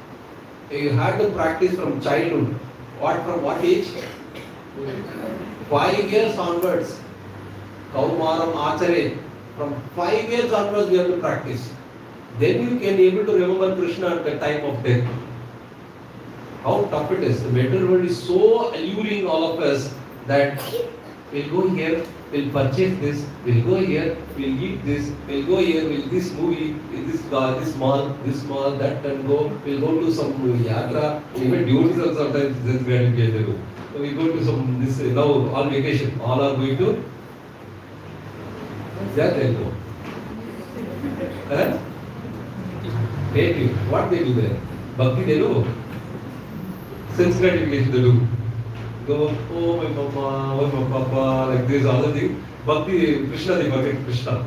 You have to practice from childhood. From what age? 5 years onwards. Kaumaram Achare. From 5 years onwards we have to practice. Then you can be able to remember Krishna at the time of death. How tough it is. The material world is so alluring all of us that we'll go here, we'll purchase this, we'll go here, we'll eat this, we'll go here, we'll this movie, this car, this mall, that and go, we'll go to some yatra, even devotees are sometimes this gratification they do. So we go to some, this now on vacation, all are going to, there they'll go. What they do there? Bhakti they do. Sense gratification they do. Go, oh my papa, like this, all the things. Bhakti, Krishna, they forget Krishna.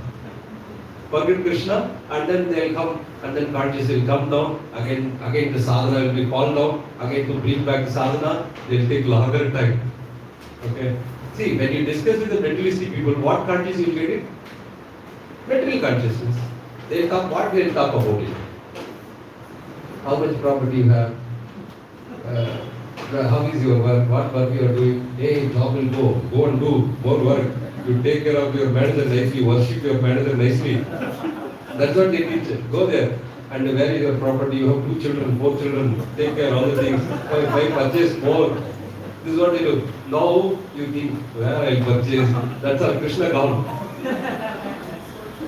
Forget Krishna, and then they'll come, and then consciousness will come down. Again the sadhana will be called down. Again to bring back the sadhana, they'll take longer time. Okay. See, when you discuss with the materialistic people, what consciousness you will get it? Material consciousness. They'll come, what they'll talk about it? How much property you have? How is your work? What work you are doing? Hey, job will go and do more work. You take care of your manager nicely, worship your manager nicely. That's what they teach. Go there. And where is your property? You have 2 children, 4 children. Take care of all the things. Why purchase more? This is what they do. Now you think, where I'll purchase? That's how Krishna gone.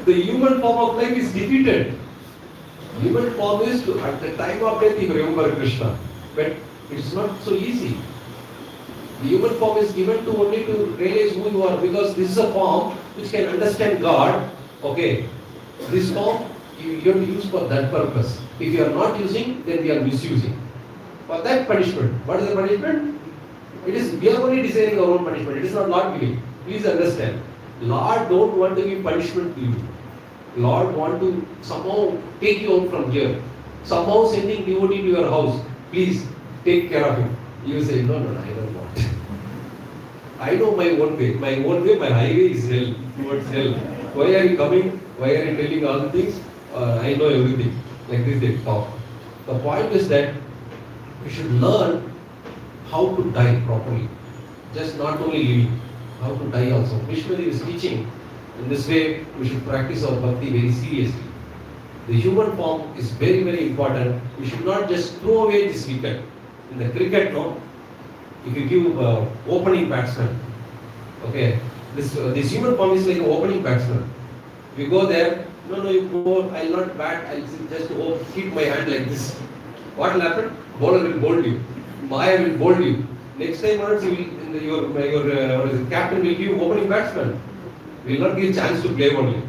The human form of life is defeated. Human form is to, at the time of death, you remember Krishna. But it's not so easy. The human form is given to only to realize who you are, because this is a form which can understand God. Okay, this form you have to use for that purpose. If you are not using, then we are misusing. For that punishment, what is the punishment? It is, we are only deciding our own punishment. It is not Lord giving. Please understand. Lord don't want to give punishment to you. Lord want to somehow take you out from here. Somehow sending devotee to your house, please take care of him. You say, no, no, no, I don't want. I know my own way. My own way, my highway is hell, towards hell. Why are you coming? Why are you telling all the things? I know everything. Like this they talk. The point is that we should learn how to die properly. Just not only living, how to die also. Vishnu is teaching. In this way, we should practice our bhakti very seriously. The human form is very, very important. We should not just throw away this wicket. In the cricket, no, if you give opening batsman, okay, this human form is like an opening batsman. You go there, no, you go, I'll not bat, I'll just keep my hand like this. What will happen? Bowler will bowl you. Maya will bowl you. Next time once your captain will give opening batsman. Will not give chance to play only.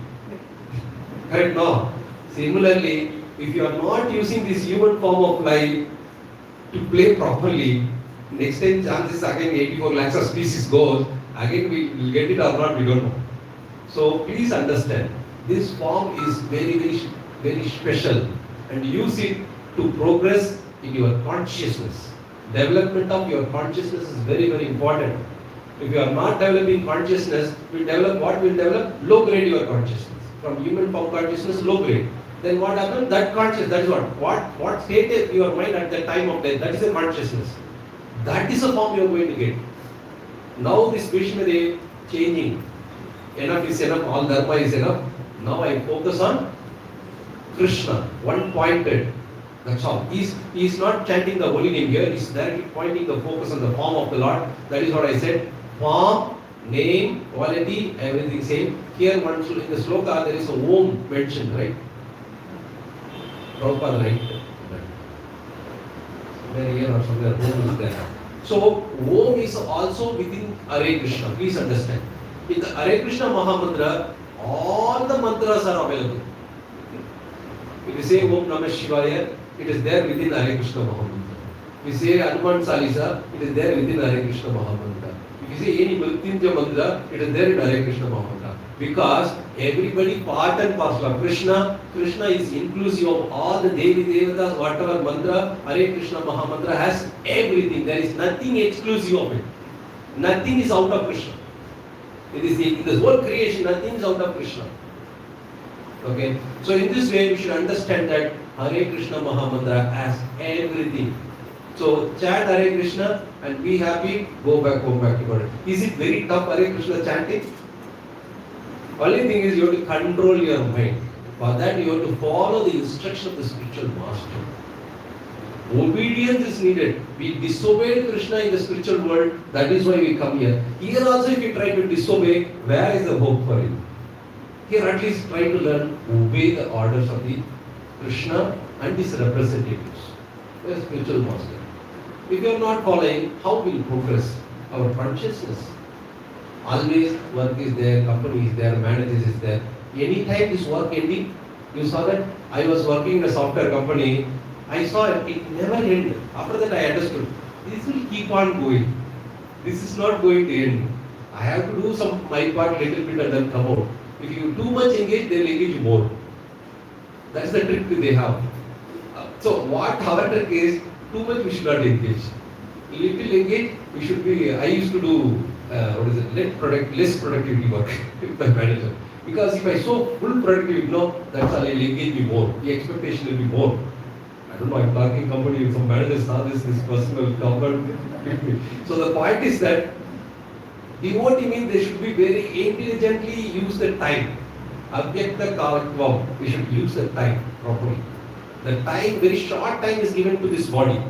Correct? No. Similarly, if you are not using this human form of life to play properly, next time chances again 84 lakhs of species goes, again we will get it or not, we don't know. So please understand, this form is very, very, very special and use it to progress in your consciousness. Development of your consciousness is very, very important. If you are not developing consciousness, we develop what will develop? Low grade your consciousness. From human form consciousness, low grade. Then what happens? That consciousness, that is what state your mind at the time of death, that is a consciousness. That is a form you are going to get. Now this Krishna is changing. Enough is enough, all dharma is enough. Now I focus on Krishna, one pointed. That's all. He is not chanting the holy name here, he is directly pointing the focus on the form of the Lord. That is what I said. Form, name, quality, everything same. Here in the sloka there is a Om mentioned, right? Prabhupada, right? Somewhere here or somewhere Om is there. So Om is also within Hare Krishna. Please understand. In the Hare Krishna Mahamantra, all the mantras are available. If you say Om Namah Shivaya, it is there within Hare Krishna Mahamantra. If you say Hanuman Salisa, it is there within Hare Krishna Mahamantra. If you say any Mrityunjaya Mantra, it is there in Hare Krishna Mahamantra. Because everybody part and parcel of Krishna is inclusive of all the Devi Devatas, whatever mantra, Hare Krishna Mahamantra has everything. There is nothing exclusive of it. Nothing is out of Krishna. It is in this whole creation, nothing is out of Krishna. Okay? So in this way, we should understand that Hare Krishna Mahamantra has everything. So chant Hare Krishna and be happy, go back to God. Is it very tough Hare Krishna chanting? Only thing is you have to control your mind. For that you have to follow the instruction of the spiritual master. Obedience is needed. We disobeyed Krishna in the spiritual world, that is why we come here. Here also if you try to disobey, where is the hope for you? Here at least try to learn, obey the orders of the Krishna and his representatives, the spiritual master. If you are not following, how will you progress? Our consciousness. Always work is there, company is there, managers is there. Anytime this work ending, you saw that I was working in a software company, I saw it never ended. After that I understood, this will keep on going. This is not going to end. I have to do some my part little bit and then come out. If you too much engage, they will engage you more. That's the trick they have. So what our trick is, too much we should not engage. Little engage, we should be, I used to do less productivity work with my manager. Because if I show full productivity, no, that's all, I will engage me more. The expectation will be more. I don't know, I'm talking company with some managers saw this person will come and me. So the point is that devotee means they should be very intelligently use the time. Abhyakta kalatvam. We should use the time properly. The time, very short time is given to this body.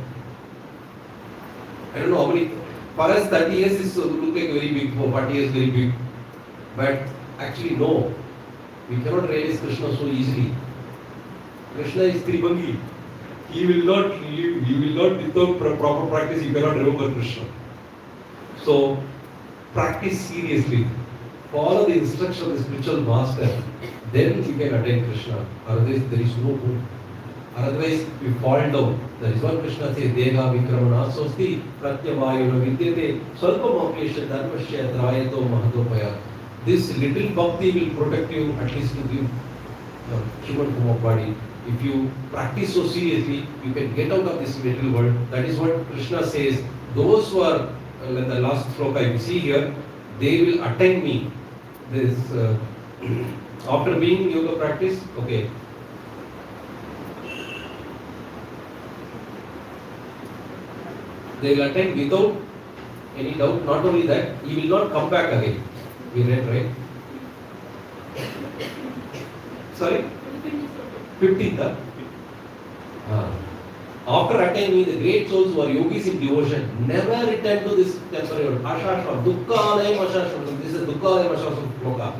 I don't know how many. For us, 30 years is look like very big, for 40 years very big. But actually, no. We cannot realize Krishna so easily. Krishna is Tribangi. He will not live, he will not, without proper practice, you cannot remember Krishna. So, practice seriously. Follow the instruction of the spiritual master. Then you can attain Krishna. Otherwise, there is no hope. Otherwise, we fall down. That is what Krishna says, Deha Vikramana Sosti Pratyavayuna Vidyate Swalpamapesha Dharmasya Trayato Mahatopaya. This little bhakti will protect you at least to give human form of body. If you practice so seriously, you can get out of this material world. That is what Krishna says. Those who are, in the last sloka you see here, they will attain me. This after being yoga practice, okay. They will attain without any doubt. Not only that, he will not come back again. We read, right? Sorry? 15th. After attaining the great souls who are yogis in devotion, never return to this temporary world. Ashashram, Dukkhalayam Ashashram. This is Dukkhalayam Ashashram sloka.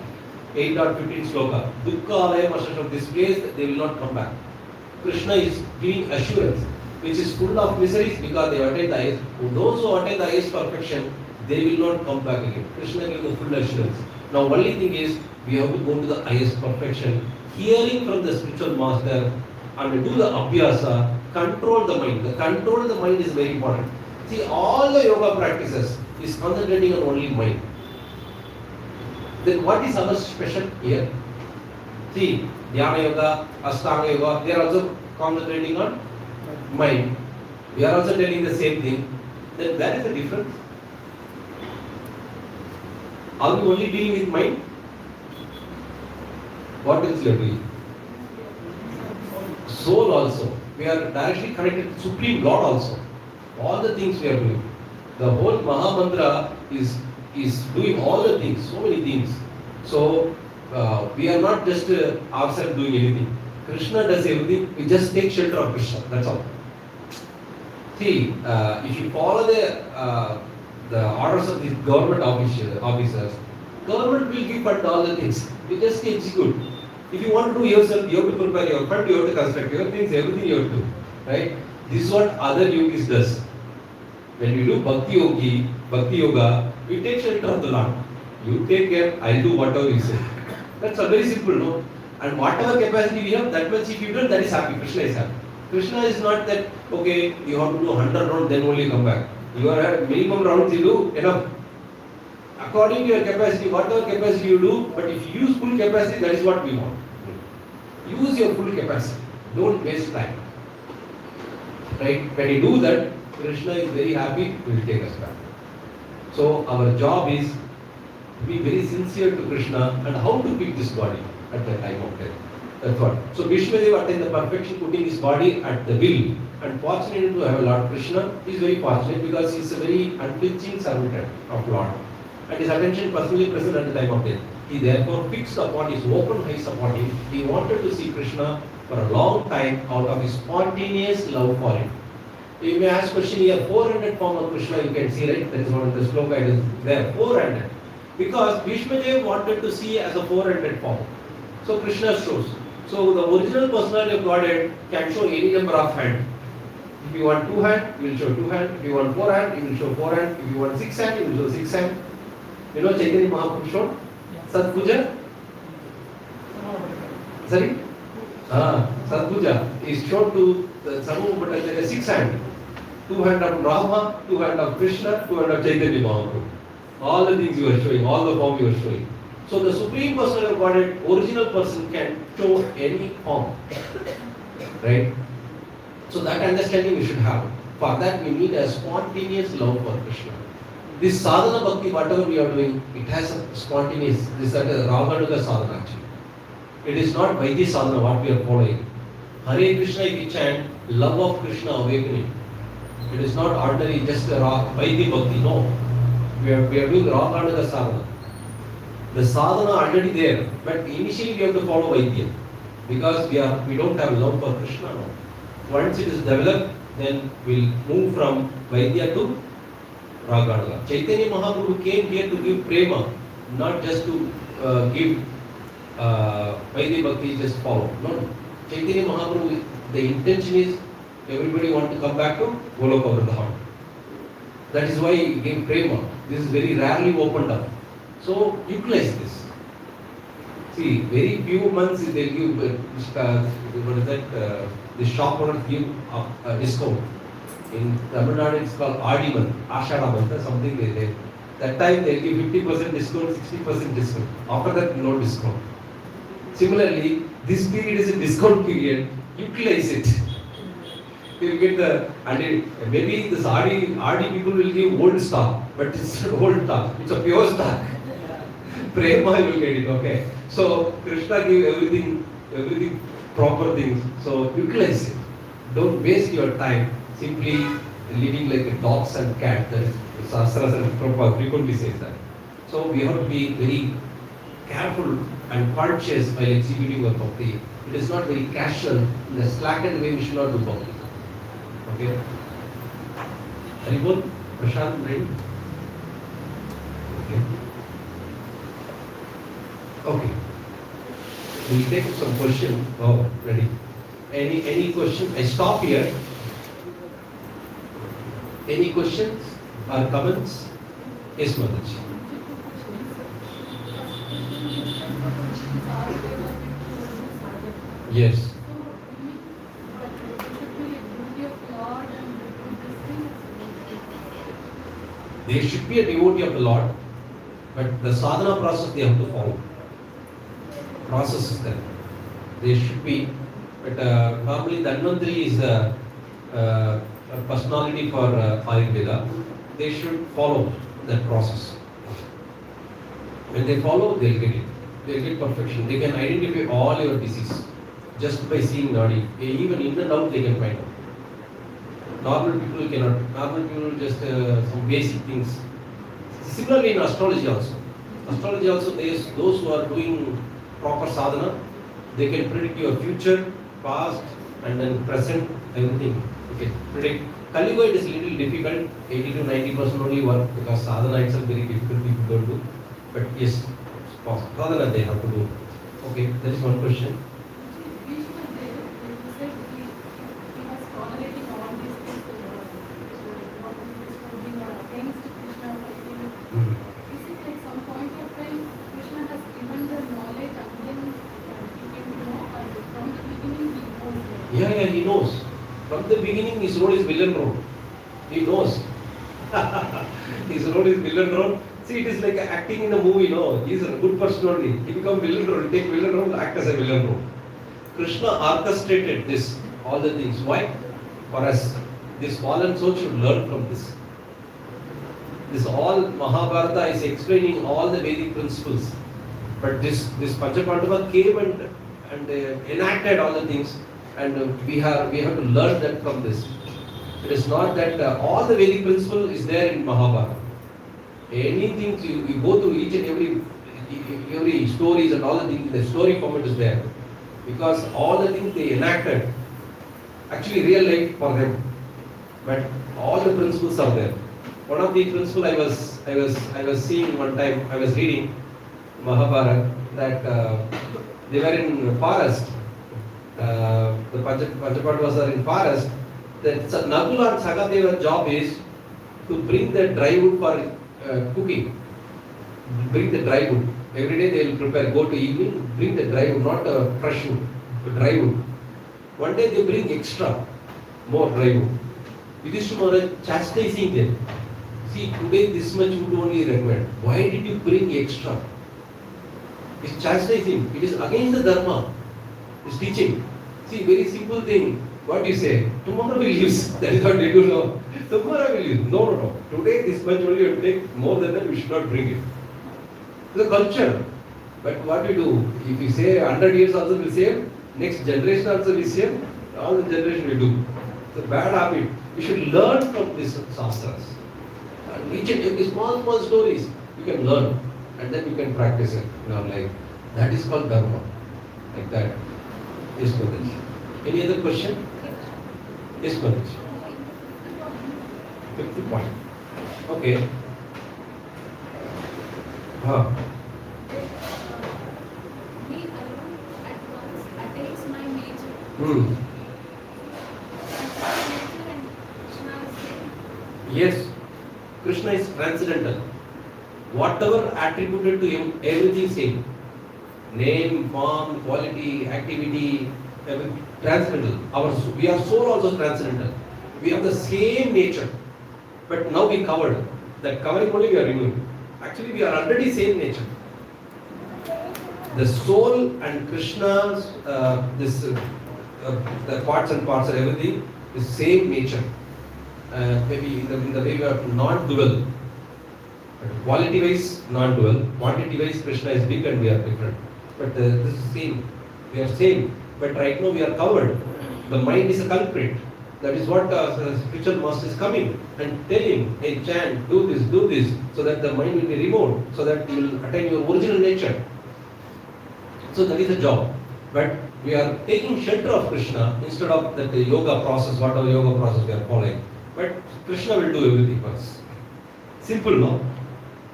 8.15 sloka. Dukkhalayam Ashashram. This place, they will not come back. Krishna is giving assurance, which is full of miseries because they attain the highest. Those who attain the highest perfection, they will not come back again. Krishna gives the full assurance. Now, only thing is, we have to go to the highest perfection, hearing from the spiritual master, and do the abhyasa, control the mind. The control of the mind is very important. See, all the yoga practices is concentrating on only mind. Then what is our special here? See, Dhyana Yoga, Ashtanga Yoga, they are also concentrating on mind. We are also telling the same thing. Then where is the difference? Are we only dealing with mind? What else you are doing? Soul also. We are directly connected to Supreme Lord also. All the things we are doing. The whole Maha Mantra is doing all the things, so many things. So we are not just ourselves doing anything. Krishna does everything. We just take shelter of Krishna. That's all. See, if you follow the orders of these government officers, government will give fund all the things. You just execute. If you want to do yourself, you have to prepare your fund, you have to construct your things, everything you have to do. Right? This is what other yogis does. When we do Bhakti Yoga, we take shelter of the Lord. You take care, I'll do whatever you say. That's a very simple, no? And whatever capacity we have, that much if you do, that is happy. Krishna is happy. Krishna is not that, okay, you have to do 100 rounds, then only come back. You are minimum rounds you do, enough. According to your capacity, whatever capacity you do, but if you use full capacity, that is what we want. Use your full capacity. Don't waste time. Right? When you do that, Krishna is very happy, he will take us back. So our job is to be very sincere to Krishna and how to keep this body at the time of death. That's what. So Bhishmadeva attained the perfection putting his body at the will. And fortunate to have a Lord Krishna, he is very fortunate because he is a very unflinching servant of Lord. And his attention personally present at the time of death. He therefore fixed upon his open eyes upon him. He wanted to see Krishna for a long time out of his spontaneous love for him. You may ask question here, 400 form of Krishna you can see, right? That is one of the sloka, it is there, 400. Because Bhishmadeva wanted to see as a 400 form. So Krishna shows. So the original personality of Godhead can show any number of hands. If you want 2 hands, he will show 2 hands. If you want 4 hands, he will show 4 hands. If you want 6 hands, he will show 6 hands. You know Chaitanya Mahaprabhu showed? Sadpuja? Sorry? Sadpuja is shown to the Samu Bhattacharya 6 hands. 2 hands of Rama, 2 hands of Krishna, 2 hands of Chaitanya Mahaprabhu. All the things you are showing, all the form you are showing. So the Supreme Personality of Godhead, original person can show any form. Right? So that understanding we should have. For that we need a spontaneous love for Krishna. This sadhana bhakti, whatever we are doing, it has a spontaneous, this is a Raganuga sadhana actually. It is not Vaidhi sadhana what we are following. Hare Krishna if we chant, love of Krishna awakening. It is not ordinary just a Vaidhi bhakti, no. We are doing Raganuga sadhana. The sadhana already there, but initially we have to follow Vaidya. Because we don't have love for Krishna now. Once it is developed, then we'll move from Vaidya to Raganuga. Chaitanya Mahaprabhu came here to give prema, not just to give Vaidya Bhakti, just follow. No. Chaitanya Mahaprabhu, the intention is everybody want to come back to Goloka Vrindavan. That is why he gave prema. This is very rarely opened up. So utilize this. See, very few months they give, what is that, the shop owners give a discount. In Tamil Nadu it's called Adi month, Ashada month, something they did. That time they give 50% discount, 60% discount. After that, no discount. Similarly, This period is a discount period. Utilize it. You will get maybe the RD people will give old stock, but it's not old stock. It's a pure stock. Prema you will get it. Okay. So Krishna give everything proper things. So utilize it. Don't waste your time simply living like a dogs and cat. Shastras and Prabhupada frequently says that. So we have to be very careful and conscious while executing our bhakti. It is not very casual. In a slackened way, we should not do bhakti. Okay? Haribol, Prashant, ready? Okay. Okay. We'll take some question. Oh, ready. Any question? I stop here. Any questions or comments? Yes, Mataji. Yes. They should be a devotee of the Lord, but the sadhana process they have to follow. Process is there. They should be, but normally Dhanvantari is a personality for Ayurveda. They should follow that process. When they follow, they'll get it. They'll get perfection. They can identify all your disease just by seeing nadi. Even in and out they can find out. Normal people cannot. Normal people just some basic things. Similarly in astrology also. Astrology also, those who are doing proper sadhana, they can predict your future, past, and then present, everything. Okay, predict. Kali Yuga it is little difficult. 80 to 90% only work because sadhana itself very difficult. People don't do. But yes, sadhana they have to do. Okay, there is one question. Yeah, he knows. From the beginning, his road is villain road. He knows. His road is villain road. See, it is like acting in a movie, no? He is a good person only. He becomes villain road, take villain road, act as a villain road. Krishna orchestrated this, all the things. Why? For us, this fallen soul should learn from this. This all Mahabharata is explaining all the Vedic principles. But this Panchapandava came and enacted all the things. And we have to learn that from this. It is not that all the Vedic principle is there in Mahabharata. Anything you go through each and every stories and all the things, the story format is there. Because all the things they enacted, actually real life for them. But all the principles are there. One of the principles I was seeing one time, I was reading Mahabharata that they were in forest. The Panchapandavas are in forest. That Nakula and Sakadeva's job is to bring the dry wood for cooking. Bring the dry wood. Every day they will prepare, go to evening, bring the dry wood, not fresh wood, dry wood. One day they bring extra, more dry wood. Yudhishthira chastising them. See, today this much wood only recommend. Why did you bring extra? It's chastising. It is against the dharma. It's teaching. See, very simple thing. What you say? Tomorrow we'll use. That is what they do now. Tomorrow we'll use. No. Today this much only you take. More than that we should not bring it. It's a culture. But what we do? If you say 100 years also will save, next generation also will save, all the generation will do. It's a bad habit. We should learn from these shastras. And each and every small stories you can learn. And then you can practice it in our life. That is called dharma. Like that. Yes, Mataji. Any other question? Yes, Mataji. 50 point. Okay. Me alone at once attains my nature. Hmm. Yes. Krishna is transcendental. Whatever attributed to him, everything same. Name, form, quality, activity, everything transcendental. We are soul also transcendental. We have the same nature. But now we covered. That covering only we are removing. Actually we are already same nature. The soul and Krishna's the parts and parcel, everything is same nature. Maybe in the way we are non-dual. Quality wise non-dual, quantity wise Krishna is big and we are different. But this is same. We are same. But right now we are covered. The mind is a culprit. That is what the spiritual master is coming and telling, hey, chant, do this, so that the mind will be removed, so that you will attain your original nature. So that is the job. But we are taking shelter of Krishna instead of that yoga process, whatever yoga process we are following. But Krishna will do everything for us. Simple, no?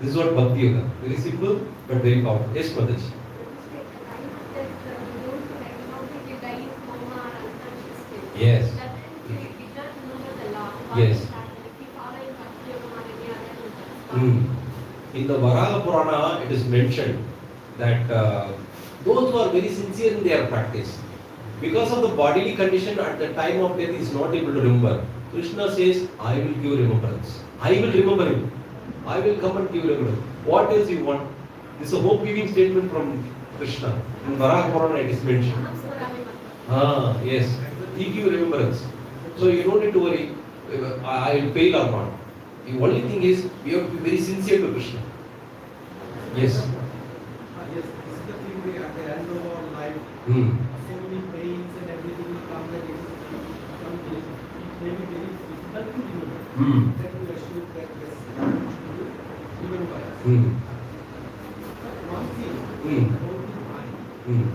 This is what Bhakti Yoga. Very simple, but very powerful. Yes, Mataji. Yes. Yes. In the Varaha Purana, it is mentioned that those who are very sincere in their practice, because of the bodily condition at the time of death is not able to remember. Krishna says, I will give remembrance. I will remember you. I will come and give remembrance. What else you want? This is a hope-giving statement from Krishna. In Varaha Purana it is mentioned. Yes. He give remembrance. So you don't need to worry, I will fail or not. The only thing is, we have to be very sincere to Krishna. Yes. Yes, this is the thing we at the end of our life. So many pains and everything will come that it may be very difficult to remember. That we assume that yes, remember us. But one thing about the mind,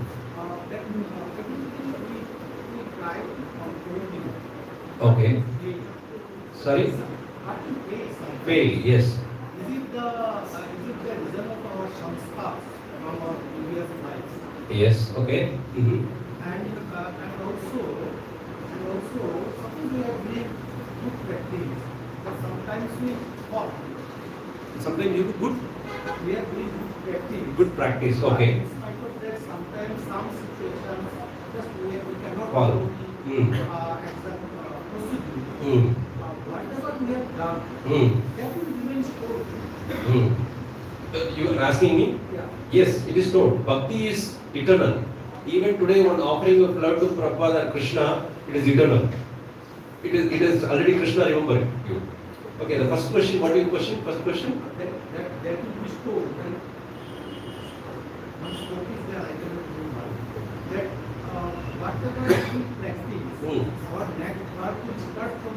that everything we try to control the mind. Okay. Sorry? How to pay something. Fail, yes. Is it the result of our samskaras from our previous lives? Yes, okay. And also something we are doing good practice, but sometimes we fall. Sometimes you do good. We are doing good practice. Good practice, okay. In spite of that, sometimes some situations just we cannot Fall. follow the exact procedure. Whatever we have done, that will remain stored. You are asking me? Yeah. Yes, it is told. Bhakti is eternal. Even today, when offering of love to Prabhupada and Krishna, it is eternal. It is already Krishna remembered you. Okay, the first question, what is your question? First question? That will be stored. When once stored is there, I cannot remember. That whatever we practice, our next birth will start from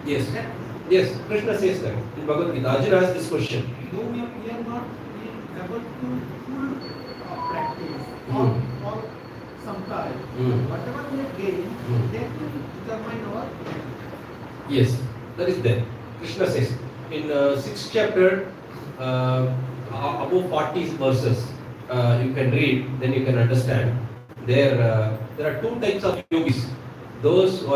Yes. that. Yes, Krishna says that in Bhagavad Gita. Arjuna asked this question. Though we are not able to full practice or some time, whatever we have gained, that will determine our Yes, that is there. Krishna says in 6th chapter, above 40 verses, you can read, then you can understand. There are two types of yogis. Those who are